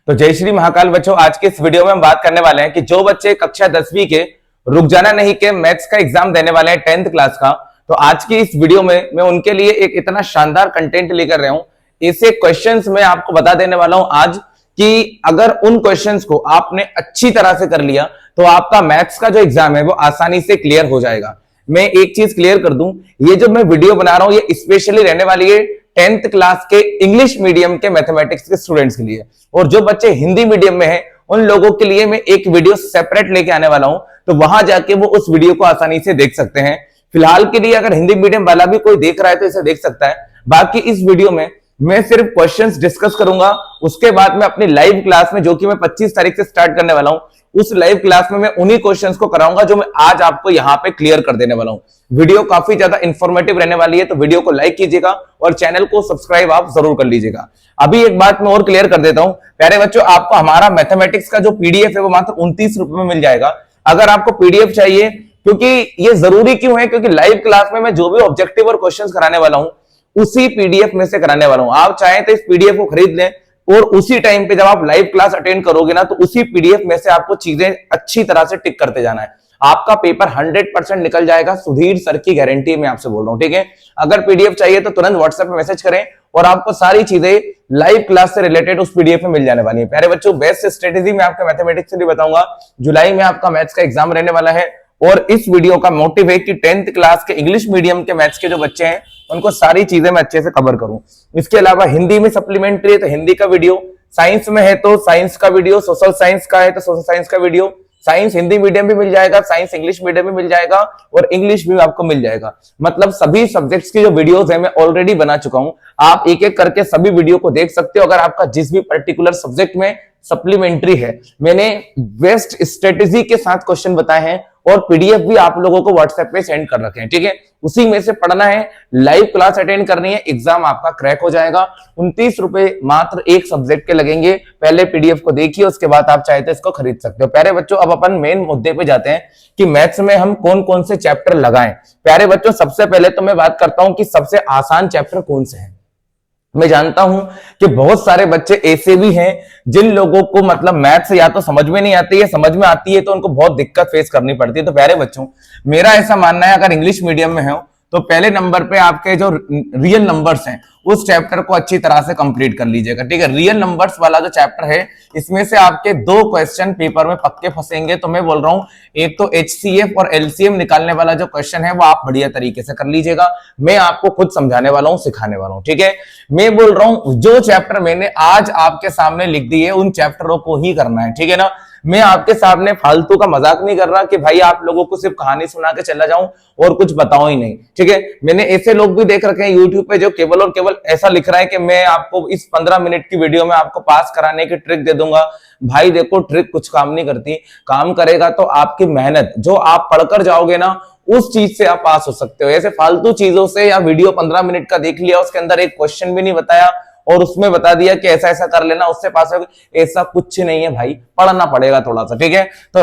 तो जय श्री महाकाल बच्चों, आज के इस वीडियो में हम बात करने वाले हैं कि जो बच्चे कक्षा 10वीं के रुक जाना नहीं के मैथ्स का एग्जाम देने वाले हैं 10th क्लास का, तो आज की इस वीडियो में मैं उनके लिए एक इतना शानदार कंटेंट लेकर रहा हूं। ऐसे क्वेश्चंस मैं आपको बता देने वाला हूं आज कि अगर उन क्वेश्चंस को आपने अच्छी तरह से कर लिया तो आपका मैथ्स का जो एग्जाम है वो आसानी से क्लियर हो जाएगा। मैं एक चीज क्लियर कर दूं, ये जो मैं वीडियो बना रहा हूं ये स्पेशली रहने वाली है 10th क्लास के इंग्लिश मीडियम के मैथमेटिक्स के स्टूडेंट्स के लिए, और जो बच्चे हिंदी मीडियम में हैं उन लोगों के लिए मैं एक वीडियो सेपरेट लेके आने वाला हूं, तो वहां जाके वो उस वीडियो को आसानी से देख सकते हैं। फिलहाल के लिए अगर हिंदी मीडियम वाला भी कोई देख रहा है तो इसे देख सकता है। बाकी इस वीडियो में मैं सिर्फ क्वेश्चंस डिस्कस करूंगा, उसके बाद मैं अपनी लाइव क्लास में जो कि मैं 25 तारीख से स्टार्ट करने वाला हूं, उस लाइव क्लास में मैं उन्हीं क्वेश्चंस को कराऊंगा जो मैं आज आपको यहां पे क्लियर कर देने वाला हूं। वीडियो काफी ज्यादा इंफॉर्मेटिव रहने वाली है, तो वीडियो को लाइक कीजिएगा और चैनल को सब्सक्राइब आप जरूर कर लीजिएगा। अभी एक बात मैं और क्लियर कर देता हूं प्यारे बच्चों, आपको हमारा मैथमेटिक्स का जो पीडीएफ है वो मात्र 29 रुपए में मिल जाएगा। अगर आपको पीडीएफ चाहिए, क्योंकि ये जरूरी क्यों है, क्योंकि लाइव क्लास में मैं जो भी ऑब्जेक्टिव और क्वेश्चंस कराने वाला हूं उसी पीडीएफ में से कराने वाला हूं। आप चाहें तो इस पीडीएफ को खरीद लें और उसी टाइम पे जब आप लाइव क्लास अटेंड करोगे ना, तो उसी पीडीएफ में से आपको चीजें अच्छी तरह से टिक करते जाना है। आपका पेपर 100% निकल जाएगा, सुधीर सर की गारंटी मैं आपसे बोल रहा हूं, ठीक है। अगर पीडीएफ चाहिए तो तुरंत व्हाट्सएप पे मैसेज करें और आपको सारी चीजें लाइव क्लास से रिलेटेड उस पीडीएफ में मिल जाने वाली है। प्यारे बच्चों, बेस्ट स्ट्रेटेजी मैं आपके मैथमेटिक्स के लिए बताऊंगा। जुलाई में आपका मैथ्स का एग्जाम रहने वाला है और इस वीडियो का मोटिव है कि 10th क्लास के इंग्लिश मीडियम के मैथ्स के जो बच्चे हैं उनको सारी चीजें मैं अच्छे से कवर करूं। इसके अलावा हिंदी में सप्लीमेंट्री है तो हिंदी का वीडियो, साइंस में है तो साइंस का वीडियो, सोशल साइंस का है तो सोशल साइंस का वीडियो, साइंस हिंदी मीडियम भी मिल जाएगा, साइंस इंग्लिश मीडियम भी मिल जाएगा और इंग्लिश भी आपको मिल जाएगा। मतलब सभी सब्जेक्ट्स की जो वीडियोस है मैं ऑलरेडी बना चुका हूं, आप एक एक करके सभी वीडियो को देख सकते हो। अगर आपका जिस भी पर्टिकुलर सब्जेक्ट में सप्लीमेंट्री है, मैंने बेस्ट स्ट्रेटेजी के साथ क्वेश्चन बताए हैं और पीडीएफ भी आप लोगों को व्हाट्सएप पे सेंड कर रखे हैं, ठीक है। उसी में से पढ़ना है, लाइव क्लास अटेंड करनी है, एग्जाम आपका क्रैक हो जाएगा। 29 रुपए मात्र एक सब्जेक्ट के लगेंगे। पहले पीडीएफ को देखिए, उसके बाद आप चाहे तो इसको खरीद सकते हो। प्यारे बच्चों, अब अपन मेन मुद्दे पे जाते हैं कि मैथ्स में हम कौन कौन से चैप्टर लगाएं। प्यारे बच्चों, सबसे पहले तो मैं बात करता हूं कि सबसे आसान चैप्टर कौन से हैं। मैं जानता हूं कि बहुत सारे बच्चे ऐसे भी हैं जिन लोगों को मतलब मैथ्स या तो समझ में नहीं आती है, समझ में आती है तो उनको बहुत दिक्कत फेस करनी पड़ती है। तो प्यारे बच्चों, मेरा ऐसा मानना है अगर इंग्लिश मीडियम में हो तो पहले नंबर पे आपके जो रियल नंबर्स हैं उस चैप्टर को अच्छी तरह से कंप्लीट कर लीजिएगा, ठीक है। रियल नंबर्स वाला जो चैप्टर है इसमें से आपके 2 क्वेश्चन पेपर में पक्के फंसेंगे। तो मैं बोल रहा हूं, एक तो एचसीएफ और एलसीएम निकालने वाला जो क्वेश्चन है वो आप बढ़िया तरीके से कर लीजिएगा। मैं आपको खुद समझाने वाला हूं, सिखाने वाला हूं, ठीक है। मैं बोल रहा हूं जो चैप्टर मैंने आज आपके सामने लिख दिए उन चैप्टरों को ही करना है, ठीक है ना। मैं आपके सामने फालतू का मजाक नहीं कर रहा कि भाई आप लोगों को सिर्फ कहानी सुना के चला जाऊं और कुछ बताऊं ही नहीं, ठीक है। मैंने ऐसे लोग भी देख रखे हैं यूट्यूब पे जो केवल और केवल ऐसा लिख रहा है कि मैं आपको इस 15 मिनट की वीडियो में आपको पास कराने की ट्रिक दे दूंगा। भाई देखो, ट्रिक कुछ काम नहीं करती, काम करेगा तो आपकी मेहनत जो आप पढ़कर जाओगे ना उस चीज से आप पास हो सकते हो। ऐसे फालतू चीजों से, या वीडियो 15 मिनट का देख लिया उसके अंदर एक क्वेश्चन भी नहीं बताया और उसमें बता दिया कि ऐसा ऐसा कर लेना उससे पास हो, ऐसा कुछ नहीं है भाई, पढ़ना पड़ेगा थोड़ा सा, ठीक है। तो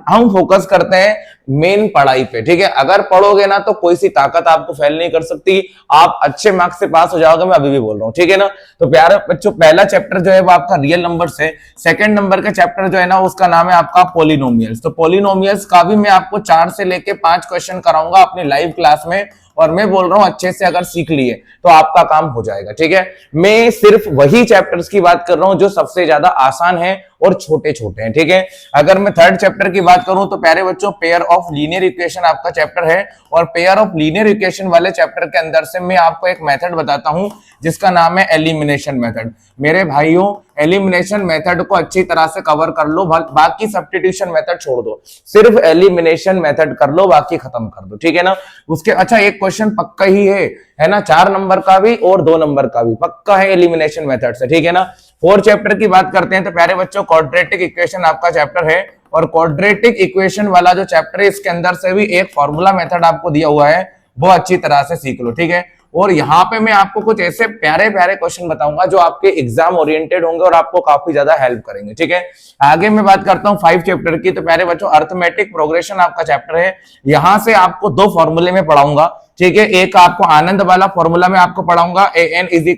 हम फोकस करते हैं मेन पढ़ाई पे, ठीक है। अगर पढ़ोगे ना तो कोई सी ताकत आपको फेल नहीं कर सकती, आप अच्छे मार्क्स से पास हो जाओगे, मैं अभी भी बोल रहा हूं, ठीक है ना। तो प्यारे बच्चों, पहला चैप्टर जो है वो आपका रियल नंबर्स है। सेकंड नंबर का चैप्टर जो है ना उसका नाम है आपका पॉलिनोमियल्स। तो पॉलिनोमियल्स का भी मैं आपको 4 से लेके 5 क्वेश्चन कराऊंगा अपनी लाइव क्लास में, और मैं बोल रहा हूं अच्छे से अगर सीख लिए तो आपका काम हो जाएगा, ठीक है। मैं सिर्फ वही चैप्टर्स की बात कर रहा हूं जो सबसे ज्यादा आसान है और छोटे छोटे हैं, ठीक है। अगर मैं थर्ड चैप्टर की बात करूं तो प्यारे बच्चों, पेयर ऑफ लीनियर इक्वेशन आपका चैप्टर है, और पेयर ऑफ लीनियर इक्वेशन वाले चैप्टर के अंदर से मैं आपको एक मेथड बताता हूं जिसका नाम है एलिमिनेशन मेथड। मेरे भाइयों, एलिमिनेशन मेथड को अच्छी तरह से कवर कर लो, बाकी सब्स्टिट्यूशन मेथड छोड़ दो, सिर्फ एलिमिनेशन मेथड कर लो, बाकी खत्म कर दो, ठीक है ना। उसके अच्छा एक क्वेश्चन पक्का ही है ना, 4 नंबर का भी और 2 नंबर का भी पक्का है एलिमिनेशन मेथड से, ठीक है ना। 4 चैप्टर की बात करते हैं तो प्यारे बच्चों, क्वाड्रेटिक इक्वेशन आपका चैप्टर है, और क्वाड्रेटिक इक्वेशन वाला जो चैप्टर है इसके अंदर से भी एक फॉर्मूला मेथड आपको दिया हुआ है, वो अच्छी तरह से सीख लो, ठीक है। और यहाँ पे मैं आपको कुछ ऐसे प्यारे प्यारे क्वेश्चन बताऊंगा जो आपके एग्जाम ओरिएंटेड होंगे और आपको काफी ज्यादा हेल्प करेंगे, ठीक है। आगे मैं बात करता हूँ 5 चैप्टर की। तो प्यारे बच्चों, अर्थमेटिक प्रोग्रेशन आपका चैप्टर है, यहां से आपको 2 फॉर्मूले में पढ़ाऊंगा, ठीक है। एक आपको आनंद वाला फॉर्मूला में आपको पढ़ाऊंगा, an = a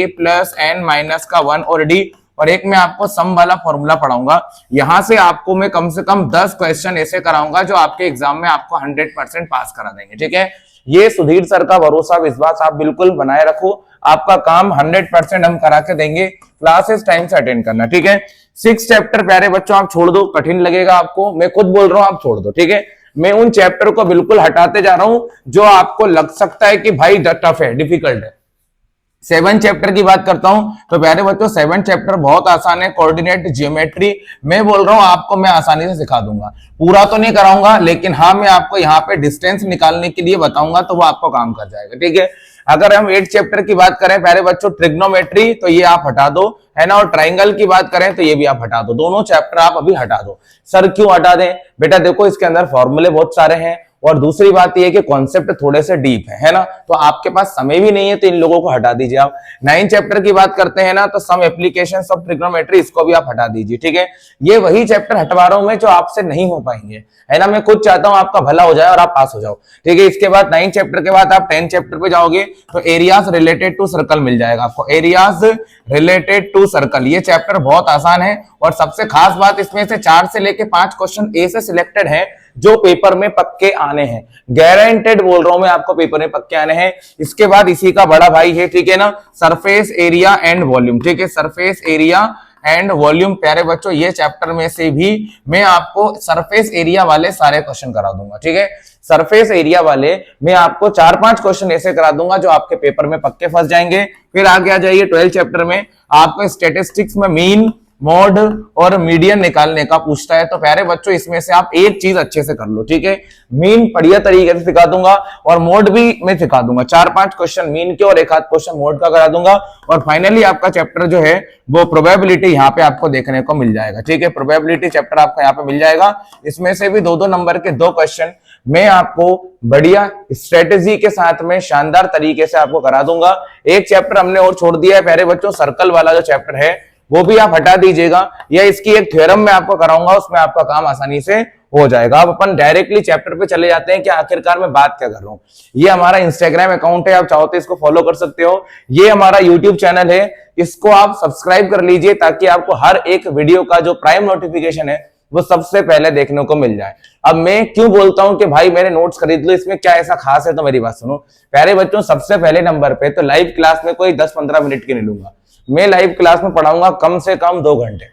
+ n - 1 और d, और एक मैं आपको सम वाला फॉर्मूला पढ़ाऊंगा। यहां से आपको मैं कम से कम 10 क्वेश्चन ऐसे कराऊंगा जो आपके एग्जाम में आपको 100% पास करा देंगे। ठीक है, ये सुधीर सर का भरोसा विश्वास आप बिल्कुल बनाए रखो, आपका काम 100% हम करा के देंगे। क्लासेस टाइम से अटेंड करना। ठीक है, 6 चैप्टर प्यारे बच्चों आप छोड़ दो, कठिन लगेगा आपको, मैं खुद बोल रहा हूं आप छोड़ दो। ठीक है, मैं उन चैप्टर को बिल्कुल हटाते जा रहा हूं जो आपको लग सकता है कि भाई टफ है, डिफिकल्ट है। 7 चैप्टर की बात करता हूं तो प्यारे बच्चों 7 चैप्टर बहुत आसान है। कोऑर्डिनेट, ज्योमेट्री, मैं बोल रहा हूं आपको मैं आसानी से सिखा दूंगा। पूरा तो नहीं कराऊंगा, लेकिन हाँ मैं आपको यहाँ पे डिस्टेंस निकालने के लिए बताऊंगा तो वो आपको काम कर जाएगा। ठीक है, अगर हम 8 चैप्टर की बात करें प्यारे बच्चों, ट्रिग्नोमेट्री, तो ये आप हटा दो, है ना, और ट्राइंगल की बात करें तो ये भी आप हटा दो। दोनों चैप्टर आप अभी हटा दो। सर क्यों हटा दें? बेटा देखो इसके अंदर फॉर्मूले बहुत सारे हैं, और दूसरी बात यह है कि कॉन्सेप्ट थोड़े से डीप है ना, तो आपके पास समय भी नहीं है, तो इन लोगों को हटा दीजिए आप। 9 चैप्टर की बात करते हैं ना, तो सम एप्लीकेशंस ऑफ ट्रिग्नोमेट्री, इसको भी आप हटा दीजिए। ठीक है, ये वही चैप्टर हटवा रहा हूं मैं जो आपसे नहीं हो पाएंगे, है ना, मैं खुद चाहता हूं आपका भला हो जाए और आप पास हो जाओ। ठीक है, इसके बाद 9 चैप्टर के बाद आप 10 चैप्टर पे जाओगे तो एरियाज रिलेटेड टू सर्कल मिल जाएगा आपको, एरियाज रिलेटेड टू सर्कल। ये चैप्टर बहुत आसान है, और सबसे खास बात इसमें से 4 से लेके 5 क्वेश्चन ए से सिलेक्टेड है जो पेपर में पक्के आने हैं, गारंटेड बोल रहा हूं मैं आपको, पेपर में पक्के आने हैं। इसके बाद इसी का बड़ा भाई है, ठीक है ना, सरफेस एरिया एंड वॉल्यूम। ठीक है, सरफेस एरिया एंड वॉल्यूम प्यारे बच्चों, ये चैप्टर में से भी मैं आपको सरफेस एरिया वाले सारे क्वेश्चन करा दूंगा। ठीक है, सरफेस एरिया वाले मैं आपको 4-5 क्वेश्चन ऐसे करा दूंगा जो आपके पेपर में पक्के फंस जाएंगे। फिर आगे आ जाइए 12 चैप्टर में, आपको स्टैटिस्टिक्स में मीन, मोड और मीडियन निकालने का पूछता है, तो प्यारे बच्चों इसमें से आप एक चीज अच्छे से कर लो। ठीक है, मीन बढ़िया तरीके से सिखा दूंगा, और मोड भी मैं सिखा दूंगा। 4-5 क्वेश्चन मीन के और 1-8 क्वेश्चन मोड का करा दूंगा। और फाइनली आपका चैप्टर जो है वो प्रोबेबिलिटी यहाँ पे आपको देखने को मिल जाएगा। ठीक है, प्रोबेबिलिटी चैप्टर आपको यहाँ पे मिल जाएगा। इसमें से भी 2-2 नंबर के 2 क्वेश्चन मैं आपको बढ़िया स्ट्रेटेजी के साथ में शानदार तरीके से आपको करा दूंगा। एक चैप्टर हमने और छोड़ दिया है प्यारे बच्चों, सर्कल वाला जो चैप्टर है वो भी आप हटा दीजिएगा, या इसकी एक थ्योरम मैं आपको कराऊंगा, उसमें आपका काम आसानी से हो जाएगा। अब अपन डायरेक्टली चैप्टर पे चले जाते हैं कि आखिरकार मैं बात क्या कर रहा हूं। ये हमारा इंस्टाग्राम अकाउंट है, आप चाहो तो इसको फॉलो कर सकते हो। ये हमारा यूट्यूब चैनल है, इसको आप सब्सक्राइब कर लीजिए ताकि आपको हर एक वीडियो का जो प्राइम नोटिफिकेशन है वो सबसे पहले देखने को मिल जाए। अब मैं क्यों बोलता हूं कि भाई मेरे नोट्स खरीद लो, इसमें क्या ऐसा खास है, तो मेरी बात सुनो प्यारे बच्चों। सबसे पहले नंबर पे तो लाइव क्लास में कोई 10-15 मिनट की नहीं लूंगा, मैं लाइव क्लास में पढ़ाऊंगा कम से कम 2 घंटे।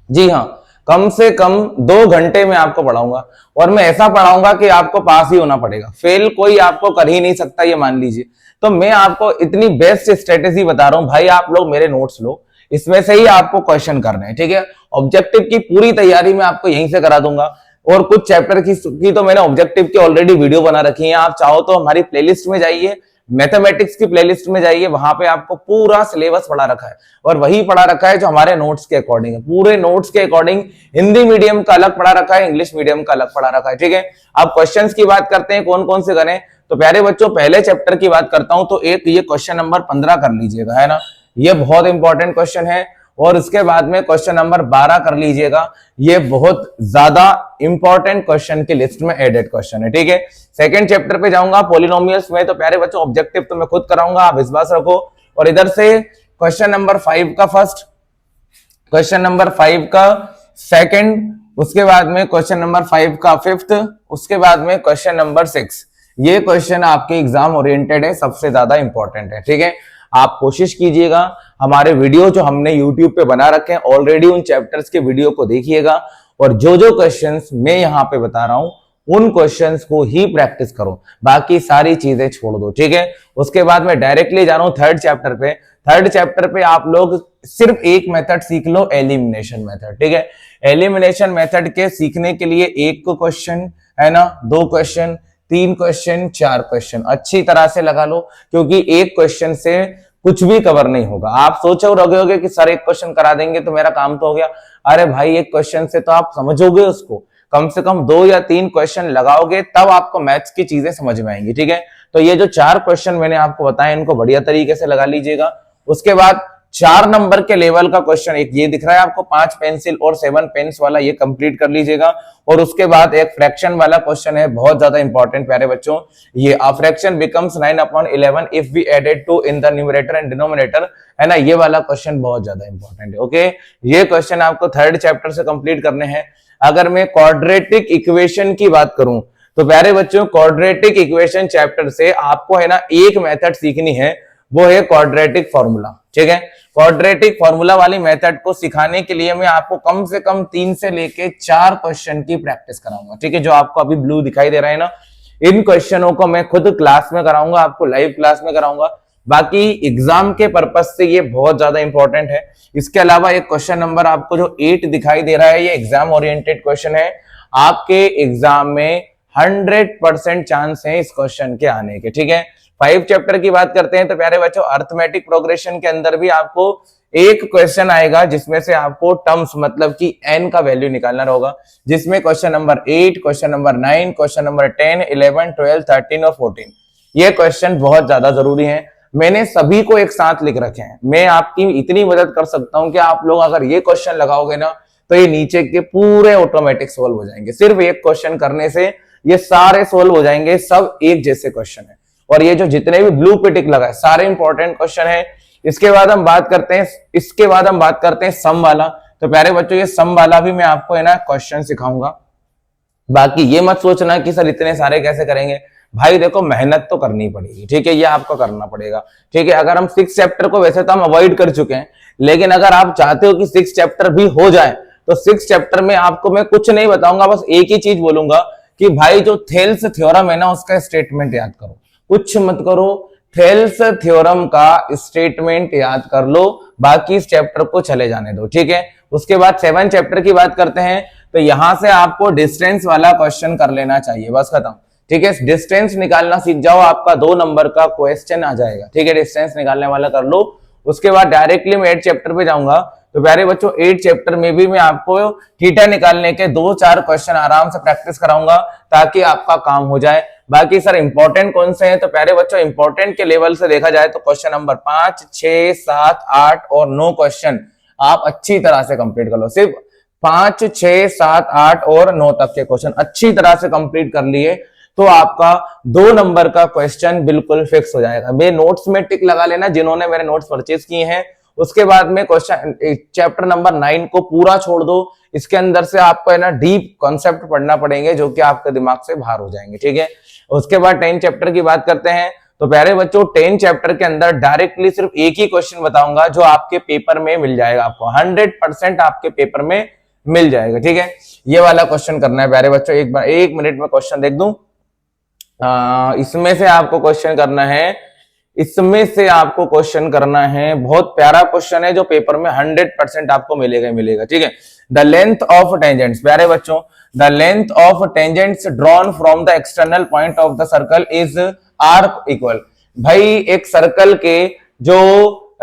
जी हाँ, कम से कम 2 घंटे में आपको पढ़ाऊंगा, और मैं ऐसा पढ़ाऊंगा कि आपको पास ही होना पड़ेगा, फेल कोई आपको कर ही नहीं सकता, ये मान लीजिए। तो मैं आपको इतनी बेस्ट स्ट्रेटेजी बता रहा हूं भाई, आप लोग मेरे नोट्स लो, इसमें से ही आपको क्वेश्चन करने हैं। ठीक है, ऑब्जेक्टिव की पूरी तैयारी मैं आपको यहीं से करा दूंगा, और कुछ चैप्टर की तो मैंने ऑब्जेक्टिव की ऑलरेडी वीडियो बना रखी है। आप चाहो तो हमारी प्लेलिस्ट में जाइए, मैथमेटिक्स की प्लेलिस्ट में जाइए, वहां पे आपको पूरा सिलेबस पढ़ा रखा है, और वही पढ़ा रखा है जो हमारे नोट्स के अकॉर्डिंग है, पूरे नोट्स के अकॉर्डिंग। हिंदी मीडियम का अलग पढ़ा रखा है, इंग्लिश मीडियम का अलग पढ़ा रखा है। ठीक है, अब क्वेश्चंस की बात करते हैं कौन कौन से करें। तो प्यारे बच्चों पहले चैप्टर की बात करता हूं, तो एक ये क्वेश्चन नंबर 15 कर लीजिएगा, है ना, ये बहुत इंपॉर्टेंट क्वेश्चन है। और उसके बाद में क्वेश्चन नंबर 12 कर लीजिएगा, ये बहुत ज्यादा इंपॉर्टेंट क्वेश्चन की लिस्ट में एडेड क्वेश्चन है। ठीक है, सेकंड चैप्टर पे जाऊंगा पॉलिनोमियल्स में, तो प्यारे बच्चों ऑब्जेक्टिव तो मैं खुद कराऊंगा, आप विश्वास रखो। और इधर से क्वेश्चन नंबर 5 का फर्स्ट, क्वेश्चन नंबर 5 का सेकंड, उसके बाद में क्वेश्चन नंबर 5 का फिफ्थ, उसके बाद में क्वेश्चन नंबर 6। ये क्वेश्चन आपके एग्जाम ओरिएंटेड है, सबसे ज्यादा इंपॉर्टेंट है। ठीक है, आप कोशिश कीजिएगा हमारे वीडियो जो हमने YouTube पे बना रखे हैं ऑलरेडी, उन चैप्टर्स के वीडियो को देखिएगा, और जो जो क्वेश्चंस मैं यहाँ पे बता रहा हूं उन क्वेश्चंस को ही प्रैक्टिस करो, बाकी सारी चीजें छोड़ दो। ठीक है, उसके बाद मैं डायरेक्टली जा रहा हूं थर्ड चैप्टर पे। थर्ड चैप्टर पे आप लोग सिर्फ एक मेथड सीख लो, एलिमिनेशन मेथड। ठीक है, एलिमिनेशन मेथड के सीखने के लिए 1 क्वेश्चन, है ना, 2 क्वेश्चन, 3 क्वेश्चन, 4 क्वेश्चन अच्छी तरह से लगा लो, क्योंकि एक क्वेश्चन से कुछ भी कवर नहीं होगा। आप सोचो रहोगे कि सर 1 क्वेश्चन करा देंगे तो मेरा काम तो हो गया। अरे भाई 1 क्वेश्चन से तो आप समझोगे उसको, कम से कम 2 या 3 क्वेश्चन लगाओगे तब आपको मैथ्स की चीजें समझ में आएंगी। ठीक है, तो ये जो 4 क्वेश्चन मैंने आपको बताए इनको बढ़िया तरीके से लगा लीजिएगा। उसके बाद 4 नंबर के लेवल का क्वेश्चन एक ये दिख रहा है आपको, 5 पेंसिल और 7 पेन्स वाला, ये कंप्लीट कर लीजिएगा। और उसके बाद एक फ्रैक्शन वाला क्वेश्चन है, बहुत ज्यादा इंपॉर्टेंट प्यारे बच्चों, ये a fraction becomes 9/11 if we added 2 in the numerator and denominator, है ना। ये वाला क्वेश्चन बहुत ज्यादा इंपॉर्टेंट है। ओके, ये क्वेश्चन आपको 3rd चैप्टर से कंप्लीट करने हैं। अगर मैं क्वाड्रेटिक इक्वेशन की बात करूं तो प्यारे बच्चों, क्वाड्रेटिक इक्वेशन चैप्टर से आपको है ना एक मेथड सीखनी है, वो है क्वाड्रेटिक फॉर्मूला। ठीक है, क्वाड्रेटिक फॉर्मूला वाली मेथड को सिखाने के लिए मैं आपको कम से कम 3 से लेके 4 क्वेश्चन की प्रैक्टिस कराऊंगा। ठीक है, जो आपको अभी ब्लू दिखाई दे रहा है ना, इन क्वेश्चनों को मैं खुद क्लास में कराऊंगा, आपको लाइव क्लास में कराऊंगा। बाकी एग्जाम के पर्पज से ये बहुत ज्यादा इंपॉर्टेंट है। इसके अलावा एक क्वेश्चन नंबर आपको जो 8 दिखाई दे रहा है, ये एग्जाम ओरिएंटेड क्वेश्चन है। आपके एग्जाम में 100% चांस है इस क्वेश्चन के आने के। ठीक है, 5 चैप्टर की बात करते हैं तो प्यारे बच्चों, अर्थमेटिक प्रोग्रेशन के अंदर भी आपको एक क्वेश्चन आएगा जिसमें से आपको टर्म्स मतलब कि n का वैल्यू निकालना होगा, जिसमें question number 8, question number 9, question number 10, 11, 12, 13 और 14 ये क्वेश्चन बहुत ज्यादा जरूरी है। मैंने सभी को एक साथ लिख रखे हैं। मैं आपकी इतनी मदद कर सकता हूं कि आप लोग अगर ये क्वेश्चन लगाओगे ना तो ये नीचे के पूरे ऑटोमेटिक सोल्व हो जाएंगे। सिर्फ एक क्वेश्चन करने से ये सारे सोल्व हो जाएंगे, सब एक जैसे क्वेश्चन है। और ये जो जितने भी ब्लू पे टिक लगा है सारे इंपॉर्टेंट क्वेश्चन है। इसके बाद हम बात करते हैं सम वाला। तो प्यारे बच्चों, ये सम वाला भी मैं आपको है ना क्वेश्चन सिखाऊंगा। बाकी ये मत सोचना कि सर इतने सारे कैसे करेंगे, भाई देखो मेहनत तो करनी पड़ेगी। ठीक है, ये आपको करना पड़ेगा। ठीक है, अगर हम 6 चैप्टर को वैसे तो हम अवॉइड कर चुके हैं, लेकिन अगर आप चाहते हो कि 6 चैप्टर भी हो जाए तो 6 चैप्टर में आपको मैं कुछ नहीं बताऊंगा, बस एक ही चीज बोलूंगा कि भाई जो थेल्स थ्योरम है ना उसका स्टेटमेंट याद करो, कुछ मत करो, थेल्स थ्योरम का स्टेटमेंट याद कर लो, बाकी इस चैप्टर को चले जाने दो। ठीक है, उसके बाद 7 चैप्टर की बात करते हैं तो यहां से आपको डिस्टेंस वाला क्वेश्चन कर लेना चाहिए, बस खत्म। ठीक है, डिस्टेंस निकालना सीख जाओ, आपका 2 नंबर का क्वेश्चन आ जाएगा। ठीक है, डिस्टेंस निकालने वाला कर लो। उसके बाद डायरेक्टली मैं 8 चैप्टर पे जाऊंगा। तो प्यारे बच्चों, 8 चैप्टर में भी मैं आपको थीटा निकालने के 2-4 क्वेश्चन आराम से प्रैक्टिस कराऊंगा ताकि आपका काम हो जाए। बाकी सर इंपॉर्टेंट कौन से हैं, तो प्यारे बच्चों इंपॉर्टेंट के लेवल से देखा जाए तो क्वेश्चन नंबर 5, 6, 7, 8 और 9 क्वेश्चन आप अच्छी तरह से कंप्लीट कर लो। सिर्फ 5, 6, 7, 8 और 9 तक के क्वेश्चन अच्छी तरह से कंप्लीट कर लिए तो आपका 2 नंबर का क्वेश्चन बिल्कुल फिक्स हो जाएगा। मेरे नोट्स में टिक लगा लेना जिन्होंने मेरे नोट्स परचेज किए हैं। उसके बाद में क्वेश्चन चैप्टर नंबर 9 को पूरा छोड़ दो, इसके अंदर से आपको है ना डीप कॉन्सेप्ट पढ़ना पड़ेंगे जो कि आपके दिमाग से बाहर हो जाएंगे। ठीक है, उसके बाद 10 चैप्टर की बात करते हैं तो प्यारे बच्चों 10 चैप्टर के अंदर डायरेक्टली सिर्फ एक ही क्वेश्चन बताऊंगा जो आपके पेपर में मिल जाएगा, आपको 100% आपके पेपर में मिल जाएगा। ठीक है, ये वाला क्वेश्चन करना है प्यारे बच्चों। एक बार 1 मिनट में क्वेश्चन देख दूं। इसमें से आपको क्वेश्चन करना है, बहुत प्यारा क्वेश्चन है जो पेपर में 100% आपको मिलेगा। ठीक है, द लेंथ ऑफ टेंजेंट्स, प्यारे बच्चों the length of tangents drawn from the external point of the circle is are equal. भाई एक सर्कल के जो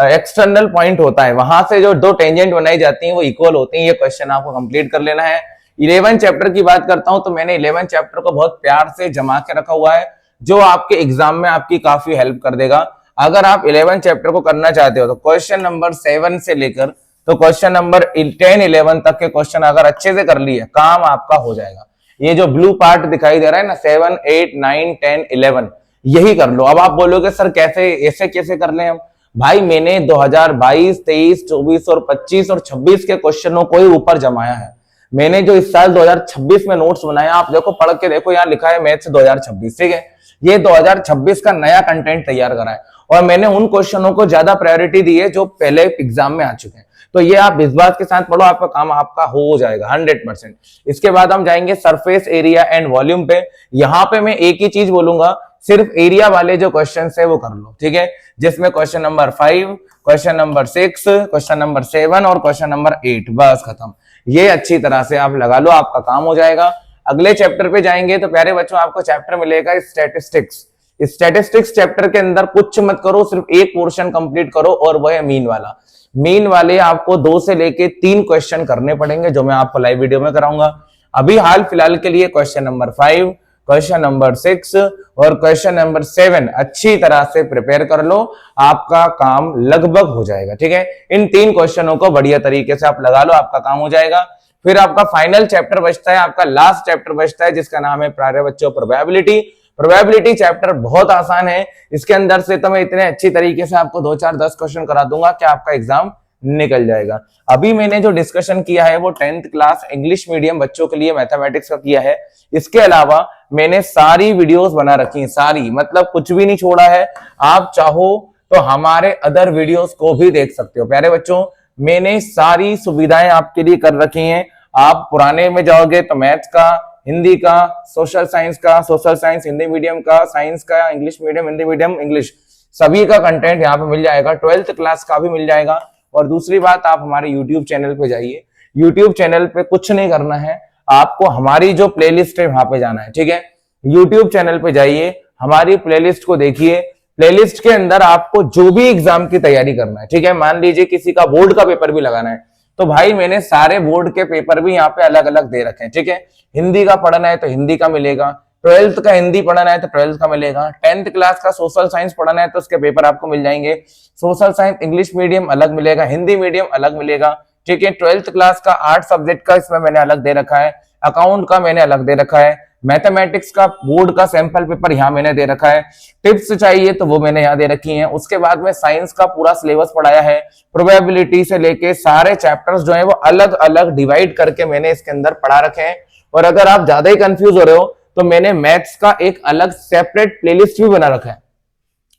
एक्सटर्नल पॉइंट होता है वहां से जो 2 टेंजेंट बनाई जाती हैं वो इक्वल होती हैं। ये क्वेश्चन आपको कंप्लीट कर लेना है। 11 चैप्टर की बात करता हूं तो मैंने 11 चैप्टर को बहुत प्यार से जमा के रखा हुआ है जो आपके एग्जाम में आपकी काफी हेल्प कर देगा। अगर आप 11 चैप्टर को करना चाहते हो तो क्वेश्चन नंबर 7 से लेकर तो क्वेश्चन नंबर 10, 11 तक के क्वेश्चन अगर अच्छे से कर लिए काम आपका हो जाएगा। ये जो ब्लू पार्ट दिखाई दे रहा है ना 7, 8, 9, 10, 11 यही कर लो। अब आप बोलोगे सर कैसे कर लें हम, भाई मैंने 2022, 23, 24 और 25 और 26 के क्वेश्चनों को ही ऊपर जमाया है। मैंने जो इस साल 2026 में नोट्स बनाया आप देखो, पढ़ के देखो, यहाँ लिखा है मैथ्स 2026। ठीक है, ये 2026 का नया कंटेंट तैयार करा है और मैंने उन क्वेश्चनों को ज्यादा प्रायोरिटी दी है जो पहले एग्जाम में आ चुके हैं। तो ये आप इस बात के साथ पढ़ो, आपका काम आपका हो जाएगा 100%। इसके बाद हम जाएंगे सरफेस एरिया एंड वॉल्यूम पे। यहाँ पे मैं एक ही चीज बोलूंगा, सिर्फ एरिया वाले जो क्वेश्चन है वो कर लो। ठीक है, जिसमें question number 5, question number 6, question number 7 और क्वेश्चन नंबर 8 बस खत्म। ये अच्छी तरह से आप लगा लो, आपका काम हो जाएगा। अगले चैप्टर पे जाएंगे तो प्यारे बच्चों आपको चैप्टर मिलेगा स्टैटिस्टिक्स। स्टैटिस्टिक्स चैप्टर के अंदर कुछ मत करो, सिर्फ एक पोर्शन कंप्लीट करो और वह है मीन वाला। मीन वाले आपको 2 से लेके 3 क्वेश्चन करने पड़ेंगे जो मैं आपको लाइव वीडियो में कराऊंगा। अभी हाल फिलहाल के लिए क्वेश्चन नंबर 5, क्वेश्चन नंबर 6 और क्वेश्चन नंबर 7 अच्छी तरह से प्रिपेयर कर लो, आपका काम लगभग हो जाएगा। ठीक है, इन 3 क्वेश्चनों को बढ़िया तरीके से आप लगा लो, आपका काम हो जाएगा। फिर आपका फाइनल चैप्टर बचता है, आपका लास्ट चैप्टर बचता है, जिसका नाम है प्यारे बच्चों प्रोबेबिलिटी। प्रोबेबिलिटी चैप्टर बहुत आसान है, इसके अंदर से तो मैं इतने अच्छी तरीके से आपको 2 4 10 क्वेश्चन करा दूंगा कि आपका एग्जाम निकल जाएगा। अभी मैंने जो डिस्कशन किया है वो 10th क्लास इंग्लिश मीडियम बच्चों के लिए मैथमेटिक्स का किया है। इसके अलावा मैंने सारी वीडियोस बना रखी हैं, सारी, मतलब कुछ भी नहीं छोड़ा है। आप चाहो तो हमारे अदर वीडियोस को भी देख सकते हो। प्यारे बच्चों, मैंने सारी सुविधाएं आपके लिए कर रखी हैं। आप पुराने में जाओगे तो मैथ्स का, हिंदी का, सोशल साइंस का, सोशल साइंस हिंदी मीडियम का, साइंस का, English medium Hindi medium English, सभी का कंटेंट यहाँ पे मिल जाएगा। 12th क्लास का भी मिल जाएगा। और दूसरी बात, आप हमारे YouTube चैनल पे जाइए। YouTube चैनल पे कुछ नहीं करना है, आपको हमारी जो प्लेलिस्ट है वहां पे जाना है। ठीक है, YouTube चैनल पे जाइए, हमारी प्लेलिस्ट को देखिए। प्लेलिस्ट के अंदर आपको जो भी एग्जाम की तैयारी करना है, ठीक है, मान लीजिए किसी का बोर्ड का पेपर भी लगाना है, तो भाई मैंने सारे बोर्ड के पेपर भी यहाँ पे अलग अलग दे रखे हैं। ठीक है, हिंदी का पढ़ना है तो हिंदी का मिलेगा, 12th का हिंदी पढ़ना है तो 12th का मिलेगा, 10th क्लास का सोशल साइंस पढ़ना है तो उसके पेपर आपको मिल जाएंगे। सोशल साइंस इंग्लिश मीडियम अलग मिलेगा, हिंदी मीडियम अलग मिलेगा। ठीक है, 12th क्लास का 8 सब्जेक्ट का इसमें मैंने अलग दे रखा है, अकाउंट का मैंने अलग दे रखा है, मैथमेटिक्स का बोर्ड का सैंपल पेपर यहाँ मैंने दे रखा है, टिप्स चाहिए तो वो मैंने यहाँ दे रखी हैं। उसके बाद में साइंस का पूरा सिलेबस पढ़ाया है, प्रोबेबिलिटी से लेके सारे चैप्टर्स जो है वो अलग अलग डिवाइड करके मैंने इसके अंदर पढ़ा रखे हैं। और अगर आप ज्यादा ही कंफ्यूज हो रहे हो तो मैंने मैथ्स का एक अलग सेपरेट प्लेलिस्ट भी बना रखा है,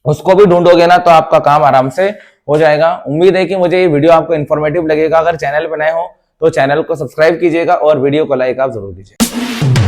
उसको भी ढूंढोगे ना तो आपका काम आराम से हो जाएगा। उम्मीद है कि मुझे ये वीडियो आपको इन्फॉर्मेटिव लगेगा। अगर चैनल पर नए हो तो चैनल को सब्सक्राइब कीजिएगा और वीडियो को लाइक आप जरूर कीजिएगा।